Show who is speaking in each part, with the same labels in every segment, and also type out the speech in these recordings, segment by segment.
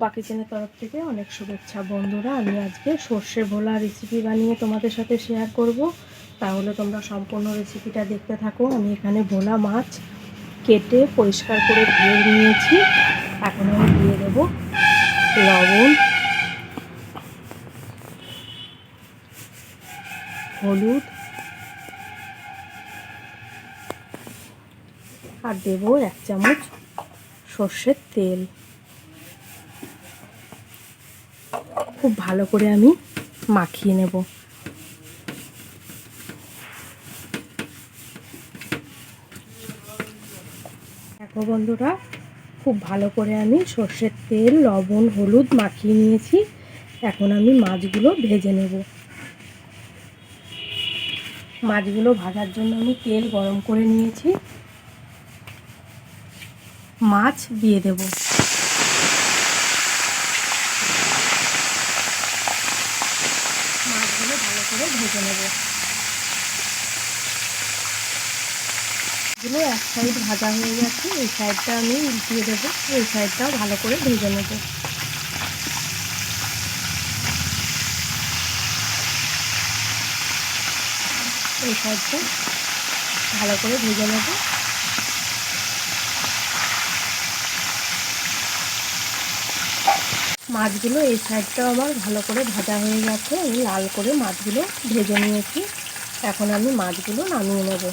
Speaker 1: টম্পা কিচেনের তরফ থেকে অনেক শুভেচ্ছা। বন্ধুরা, আমি আজকে সর্ষে ভোলা রেসিপি বানিয়ে তোমাদের সাথে শেয়ার করব। তাহলে তোমরা সম্পূর্ণ রেসিপিটা দেখতে থাকো। আমি এখানে ভোলা মাছ কেটে পরিষ্কার করে ধুয়ে নিয়েছি। এখন আমি দিয়ে দেব লবণ, হলুদ আর দেব 1 চামচ সর্ষের তেল। খুব ভালো করে আমি মাখিয়ে নেব। দেখো বন্ধুরা, খুব ভালো করে আমি সর্ষের তেল, লবণ, হলুদ মাখিয়ে নিয়েছি। এখন আমি মাছগুলো ভেজে নেব। মাছগুলো ভাজার জন্য আমি তেল গরম করে নিয়েছি। মাছ দিয়ে দেব। মাছগুলো ভালো করে ভেজে নেব। এগুলো এক সাইড ভাজা হয়ে গেছে, এই সাইডটা আমি উল্টিয়ে দেবো। এই সাইডটাও ভালো করে ভেজে নেব। এই সাইডটা ভালো করে ভেজে নেব। মাছগুলো এই সাইডটাও আমার ভালো করে ভাজা হয়ে গেছে। আমি লাল করে মাছগুলো ভেজে নিয়েছি। এখন আমি মাছগুলো নামিয়ে নেব।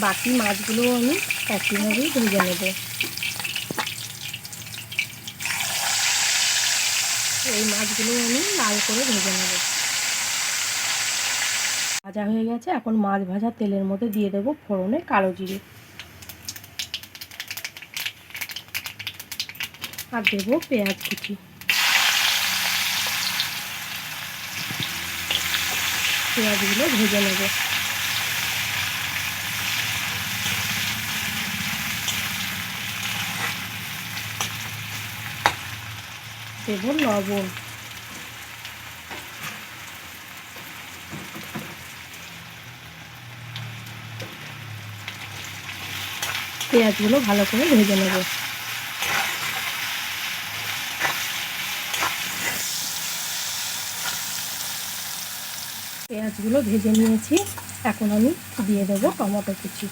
Speaker 1: বাকি মাছগুলো আমি একইভাবেই ভেজে নেব। এই মাছগুলো আমি লাল করে ভেজে নেব। ভাজা হয়ে গেছে। এখন মাছ ভাজা তেলের মধ্যে দিয়ে দেব ফোড়নে কালো জিরে আর দেব পেঁয়াজ কুচি। পেঁয়াজগুলো ভেজে নেব। দেব লবণ, পেঁয়াজগুলো ভালো করে ভেজে নেব। পেঁয়াজগুলো ভেজে নিয়েছি। এখন আমি দিয়ে দেব টমেটো কুচি।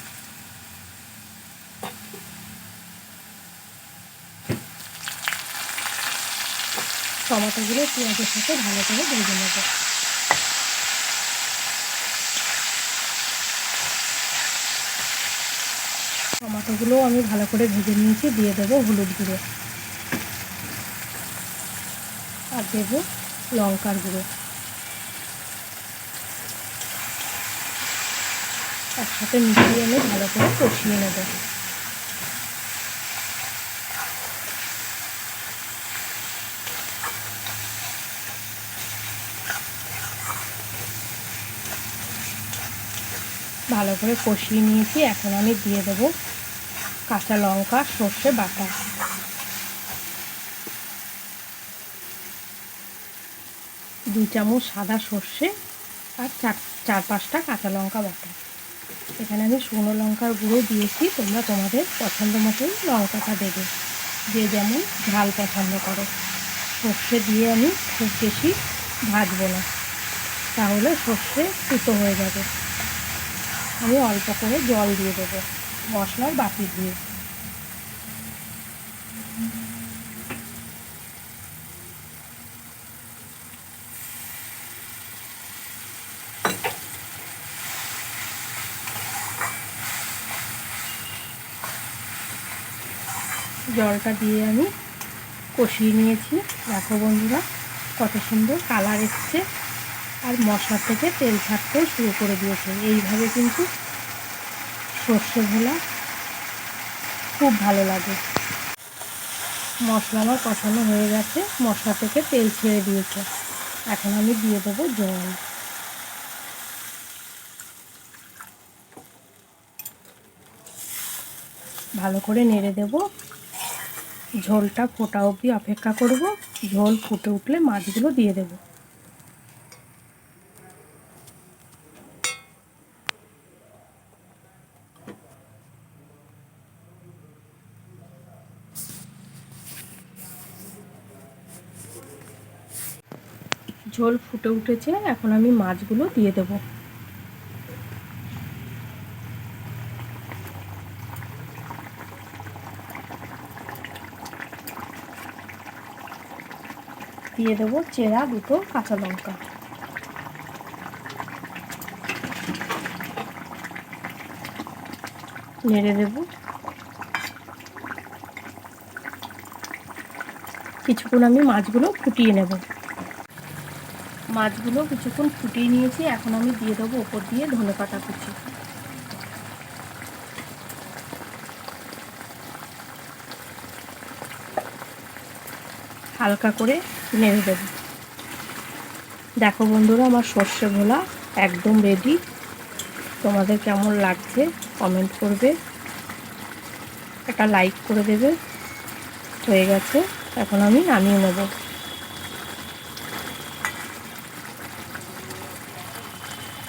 Speaker 1: টমেটোগুলো পেঁয়াজের সাথে ভালো করে ভেজে নেব। টমেটোগুলো আমি ভালো করে ভেজে নিয়েছি। দিয়ে দেব হলুদ গুঁড়ো আর দেব লঙ্কার গুঁড়ো। একসাথে মিশিয়ে এনে ভালো করে কষিয়ে নেব। ভালো করে কষিয়ে নিয়েছি। এখন আমি দিয়ে দেব কাঁচা লঙ্কা, সর্ষে বাটা, 2 চামচ সাদা সর্ষে আর 4-5টা কাঁচা লঙ্কা বাটা। এখানে আমি শুকনো লঙ্কার গুঁড়ো দিয়েছি। তোমরা তোমাদের পছন্দ মতন লঙ্কাটা দেবে, যে যেমন ঝাল পছন্দ করো। সর্ষে দিয়ে আমি খুব বেশি ভাজবো না, তাহলে সর্ষে তেতো হয়ে যাবে। আমি অল্প করে জল দিয়ে দেবো মশলার বাটি দিয়ে। জলটা দিয়ে আমি কষিয়ে নিয়েছি। দেখো বন্ধুরা, কত সুন্দর কালার এসছে আর মশলা থেকে তেল ছাড়তেও শুরু করে দিয়েছে। এইভাবে কিন্তু সর্ষে ভোলা খুব ভালো লাগে। মশলা আমার কষানো হয়ে গেছে, মশলা থেকে তেল ছেড়ে দিয়েছে। এখন আমি দিয়ে দেবো জল। ভালো করে নেড়ে দেব। ঝোলটা ফোটা অবধি অপেক্ষা করব। ঝোল ফুটে উঠলে মাছগুলো দিয়ে দেব। ঝোল ফুটে উঠেছে, এখন আমি মাছগুলো দিয়ে দেবো। দিয়ে দেবো চেরা 2টো কাঁচা লঙ্কা। নেড়ে দেব। কিছুক্ষণ আমি মাছগুলো ফুটিয়ে নেব। মাছগুলো কিছুক্ষণ ফুটিয়ে নিয়েছি, এখন আমি দিয়ে দেবো ওপর দিয়ে ধনেপাতা কুচি। হালকা করে নেড়ে দেব। দেখো বন্ধুরা, আমার সর্ষে ভোলা একদম রেডি। তোমাদের কেমন লাগছে কমেন্ট করবে, একটা লাইক করে দেবে। হয়ে গেছে, এখন আমি নামিয়ে নেব।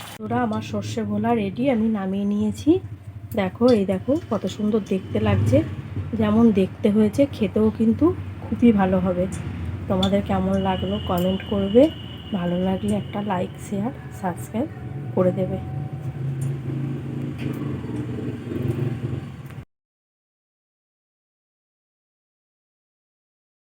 Speaker 1: বন্ধুরা, আমার সর্ষে ভোলা রেডি, আমি নামিয়ে নিয়েছি। দেখো, এই দেখো কত সুন্দর দেখতে লাগছে। যেমন দেখতে হয়েছে খেতেও কিন্তু খুবই ভালো হবে। তোমাদের কেমন লাগলো কমেন্ট করবে, ভালো লাগলে একটা লাইক শেয়ার সাবস্ক্রাইব করে দেবে।